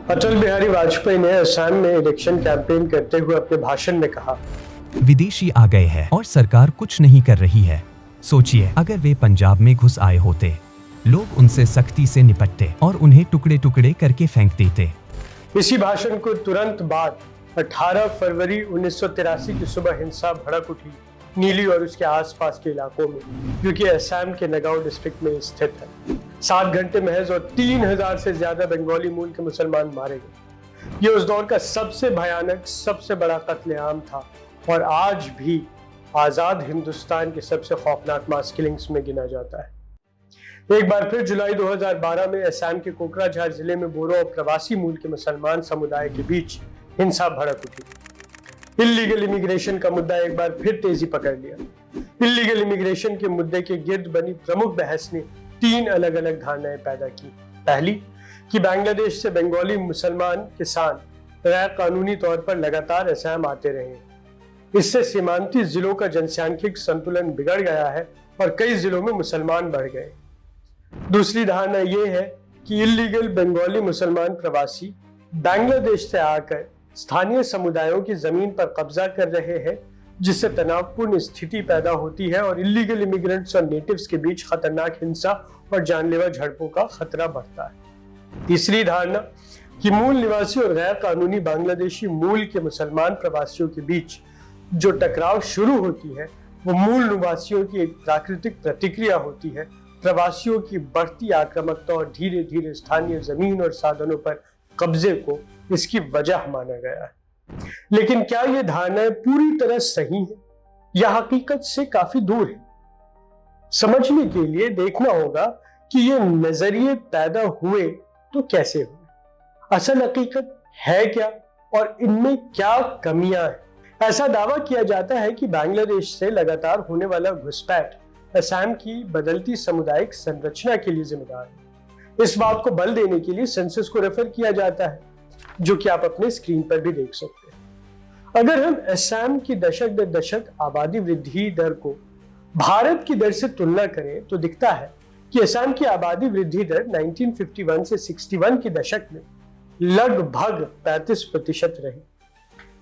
अटल बिहारी वाजपेयी ने असम में election campaign करते हुए अपने भाषण में कहा, विदेशी आ गए हैं और सरकार कुछ नहीं कर रही है। सोचिए अगर वे पंजाब में घुस आए होते, लोग उनसे सख्ती से निपटते और उन्हें टुकड़े टुकड़े करके फेंक देते। इसी भाषण को तुरंत बाद 18 फरवरी 1983 की सुबह हिंसा भड़क उठी नीली और उसके आसपास के इलाकों में, जो कि असम के नगांव डिस्ट्रिक्ट में स्थित है। 7 घंटे महज और 3000 से ज्यादा बंगाली मूल के मुसलमान मारे गए। ये उस दौर का सबसे भयानक, सबसे बड़ा कत्लेआम था और आज भी आजाद हिंदुस्तान के सबसे खौफनाक मास किलिंग्स में गिना जाता है। एक बार फिर जुलाई 2012 में असम के कोकराझार जिले में बोरो और प्रवासी मूल के मुसलमान समुदाय के बीच हिंसा भड़क उठी। इल्लीगल इमिग्रेशन का मुद्दा एक बार फिर तेजी पकड़ लिया। इल्लीगल इमिग्रेशन के मुद्दे के गिर्द बनी प्रमुख बहस ने 3 अलग अलग धारणाएं पैदा की। पहली कि बांग्लादेश से बंगाली मुसलमान किसान गैर कानूनी तौर पर लगातार असम आते रहे, इससे सीमांती जिलों का जनसांख्यिक संतुलन बिगड़ गया है और कई जिलों में मुसलमान बढ़ गए। दूसरी धारणा यह है कि इल्लीगल बंगाली मुसलमान प्रवासी बांग्लादेश से आकर स्थानीय समुदायों की जमीन पर कब्जा कर रहे हैं, जिससे तनावपूर्ण स्थिति पैदा होती है और इल्लीगल इमिग्रेंट्स और नेटिव्स के बीच खतरनाक हिंसा और जानलेवा झड़पों का खतरा बढ़ता है। तीसरी धारणा कि मूल निवासी और गैर कानूनी बांग्लादेशी मूल के मुसलमान प्रवासियों के बीच जो टकराव शुरू होती है, वो मूल निवासियों की एक प्राकृतिक प्रतिक्रिया होती है। प्रवासियों की बढ़ती आक्रामकता और धीरे धीरे स्थानीय जमीन और साधनों पर कब्जे को इसकी वजह माना गया है। लेकिन क्या ये धारणाएं पूरी तरह सही है या हकीकत से काफी दूर है? समझने के लिए देखना होगा कि ये नजरिए पैदा हुए तो कैसे हुए, असल हकीकत है क्या और इनमें क्या कमियां हैं। ऐसा दावा किया जाता है कि बांग्लादेश से लगातार होने वाला घुसपैठ असम की बदलती सामुदायिक संरचना के लिए जिम्मेदार है। इस बात को बल देने के लिए सेंसस को रेफर किया जाता है, जो कि आप अपने स्क्रीन पर भी देख सकते हैं। अगर हम असम की दशक दर दशक आबादी वृद्धि दर को भारत की दर से तुलना करें तो दिखता है कि असम की आबादी वृद्धि दर 1951 से 61 के दशक में लगभग 35% रही,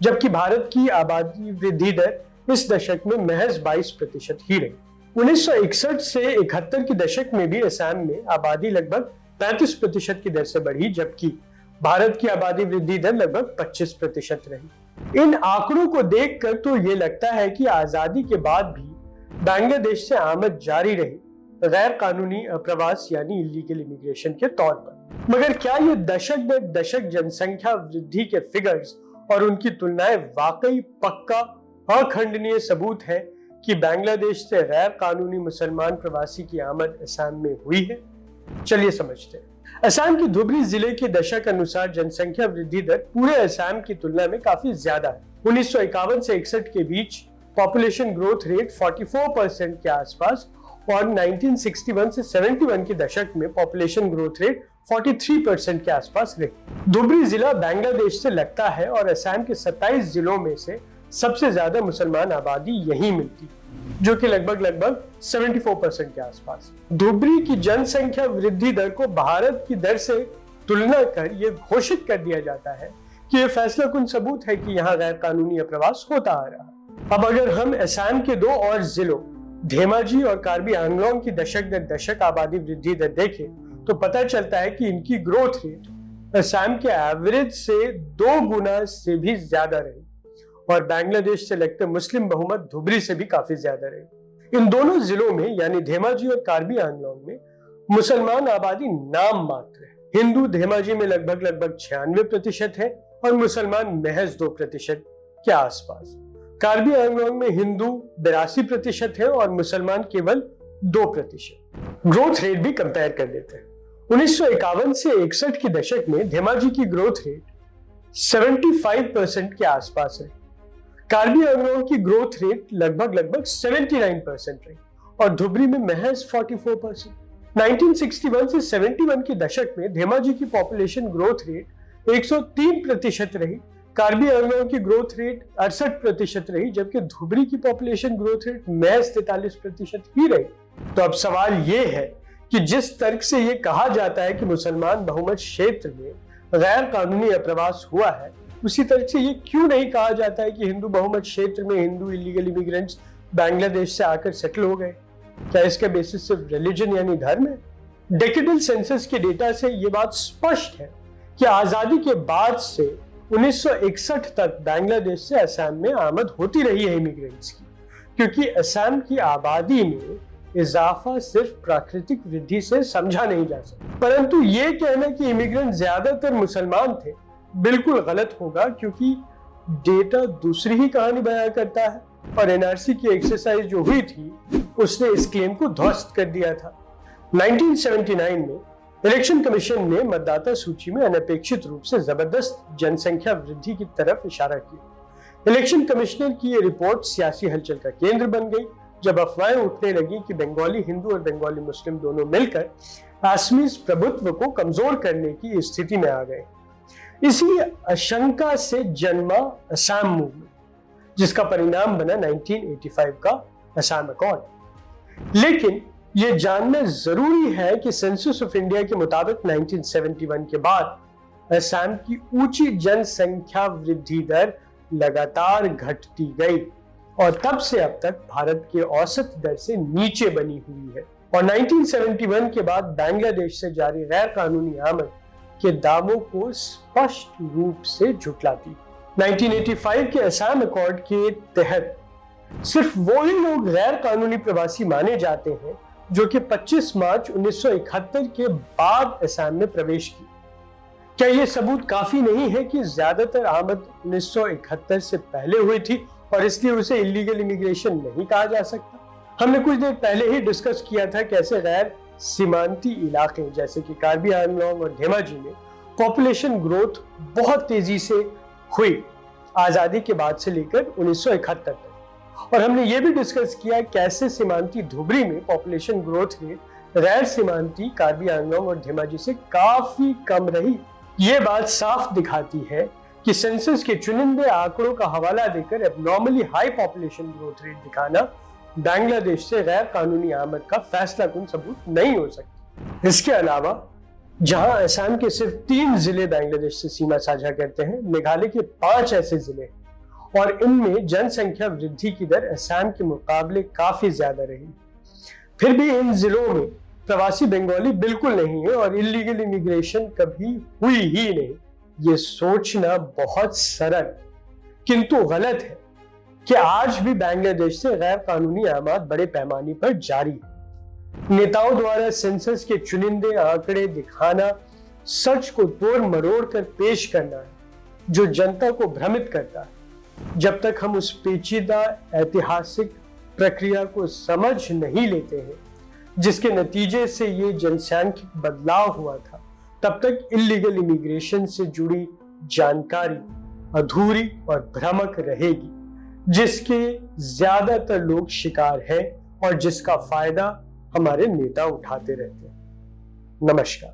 जबकि भारत की आबादी वृद्धि दर इस दशक में महज 22% ही रही। 1961 से 71 के दशक में भी असम में आबादी लगभग 35% की दर से बढ़ी, जबकि भारत की आबादी वृद्धि दर लगभग 25% रही। इन आंकड़ों को देखकर तो ये लगता है कि आजादी के बाद भी बांग्लादेश से आमद जारी रही, गैर कानूनी प्रवास यानी इलीगल इमिग्रेशन के तौर पर। मगर क्या ये दशक दर दशक जनसंख्या वृद्धि के फिगर्स और उनकी तुलनाएं वाकई पक्का अखंडनीय सबूत है कि बांग्लादेश से गैर कानूनी मुसलमान प्रवासी की आमद असम में हुई है? चलिए समझते हैं। असम की धुबरी जिले के दशक अनुसार जनसंख्या वृद्धि दर पूरे असम की तुलना में काफी ज्यादा है। 1951 से 61 के बीच पॉपुलेशन ग्रोथ रेट 44% के आसपास और 1961 से 71 के दशक में पॉपुलेशन ग्रोथ रेट 43% के आसपास रही। धुबरी जिला बांग्लादेश से लगता है और असम के 27 जिलों में से सबसे ज्यादा मुसलमान आबादी यहीं मिलती, जो कि लगभग 74% के आसपास। धुबरी की जनसंख्या वृद्धि दर को भारत की दर से तुलना कर यह घोषित कर दिया जाता है कि यह फैसलाकुन सबूत है कि यहाँ गैर कानूनी प्रवास होता आ रहा है। अब अगर हम असम के 2 और जिलों धेमाजी और कार्बी आंगलोंग की दशक दर दशक आबादी वृद्धि दर देखें तो पता चलता है कि इनकी ग्रोथ रेट असम के एवरेज से 2 गुना से भी ज्यादा रही और बांग्लादेश से लगते मुस्लिम बहुमत धुबरी से भी काफी ज्यादा रही। इन दोनों जिलों में यानी धेमाजी और कार्बी आंगलोंग में मुसलमान आबादी नाम मात्र है। हिंदू धेमाजी में लगभग 96% है और मुसलमान महज 2% के आसपास। कार्बी आंगलोंग में हिंदू 82% है और मुसलमान केवल 2%। ग्रोथ रेट भी कंपेयर कर देते हैं। 1951 से 61 के दशक में धेमाजी की ग्रोथ रेट 75% के आसपास है। कार्बी आंगलोंग की ग्रोथ रेट लगभग 79% रही और धुबरी में महज 44%। 1961 से 71 के दशक में धेमाजी की पॉपुलेशन ग्रोथ रेट 103% रही, कार्बी आंगलोंग की ग्रोथ रेट 68% रही, जबकि धुबरी की पॉपुलेशन ग्रोथ रेट महज 43% ही रही। तो अब सवाल ये है कि जिस तर्क से ये कहा जाता है कि मुसलमान बहुमत क्षेत्र में गैर कानूनी अप्रवास हुआ है, उसी तरह से ये क्यों नहीं कहा जाता है कि हिंदू बहुमत क्षेत्र में हिंदू इलीगल इमिग्रेंट्स बांग्लादेश से आकर सेटल हो गए? क्या इसका बेसिस सिर्फ रिलीजन यानी धर्म है? डेकेडल सेंसस के डेटा से ये बात स्पष्ट है कि आजादी के बाद से 1961 तक बांग्लादेश से असम में आमद होती रही है इमिग्रेंट्स की, क्योंकि असम की आबादी में इजाफा सिर्फ प्राकृतिक वृद्धि से समझा नहीं जा सकता। परंतु ये कहना कि इमिग्रेंट ज्यादातर मुसलमान थे बिल्कुल गलत होगा, क्योंकि डेटा दूसरी ही कहानी बयां करता है और एनआरसी की एक्सरसाइज जो हुई थी उसने इस क्लेम को ध्वस्त कर दिया था। 1979 में इलेक्शन कमीशन ने मतदाता सूची में अनपेक्षित रूप से जबरदस्त जनसंख्या वृद्धि की तरफ इशारा किया। इलेक्शन कमिश्नर की ये रिपोर्ट सियासी हलचल का केंद्र बन गई जब अफवाहें उठने लगी कि बंगाली हिंदू और बंगाली मुस्लिम दोनों मिलकर असमीज प्रभुत्व को कमजोर करने की स्थिति में आ गए। इसी आशंका से जन्मा असम मूवमेंट, जिसका परिणाम बना 1985 का असम अकॉर्ड। लेकिन यह जानना जरूरी है कि सेंसस ऑफ इंडिया के मुताबिक 1971 के बाद असम की ऊंची जनसंख्या वृद्धि दर लगातार घटती गई और तब से अब तक भारत के औसत दर से नीचे बनी हुई है और 1971 के बाद बांग्लादेश से जारी गैर कानूनी आमद के दावों को स्पष्ट रूप से झुठलाती। 1985 के असम अकॉर्ड के तहत सिर्फ वही लोग गैर कानूनी प्रवासी माने जाते हैं जो कि 25 मार्च 1971 के बाद असम में प्रवेश की। क्या यह सबूत काफी नहीं है कि ज्यादातर आमद 1971 से पहले हुई थी और इसलिए उसे इलीगल इमिग्रेशन नहीं कहा जा सकता? हमने कुछ देर पहले ही डिस्कस किया था कैसे गैर सीमांती इलाके जैसे कि कार्बी आंगलोंग और धेमाजी में पॉपुलेशन ग्रोथ बहुत तेजी से हुई आजादी के बाद से लेकर 1971 तक, और हमने ये भी डिस्कस किया कैसे सीमांती धुबरी में पॉपुलेशन ग्रोथ रेट गैर सीमांती कार्बी आंगलोंग और धेमाजी से काफी कम रही। ये बात साफ दिखाती है कि सेंसस के चुनिंदे आंकड़ों का हवाला देकर abnormally high population growth rate दिखाना बांग्लादेश से गैर कानूनी आमद का फैसलाकुन सबूत नहीं हो सकता। इसके अलावा जहां असम के सिर्फ 3 जिले बांग्लादेश से सीमा साझा करते हैं, मेघालय के 5 ऐसे जिले और इनमें जनसंख्या वृद्धि की दर असम के मुकाबले काफी ज्यादा रही। फिर भी इन जिलों में प्रवासी बंगाली बिल्कुल नहीं है और इलीगल इमिग्रेशन कभी हुई ही नहीं। ये सोचना बहुत सरल किंतु गलत है कि आज भी बांग्लादेश से गैर कानूनी आमद बड़े पैमाने पर जारी है। नेताओं द्वारा सेंसस के चुनिंदे आंकड़े दिखाना सच को तोड़ मरोड़ कर पेश करना है जो जनता को भ्रमित करता है। जब तक हम उस पेचीदा ऐतिहासिक प्रक्रिया को समझ नहीं लेते हैं जिसके नतीजे से ये जनसांख्यिक बदलाव हुआ था, तब तक इलीगल इमिग्रेशन से जुड़ी जानकारी अधूरी और भ्रामक रहेगी, जिसके ज्यादातर लोग शिकार हैं और जिसका फायदा हमारे नेता उठाते रहते हैं। नमस्कार।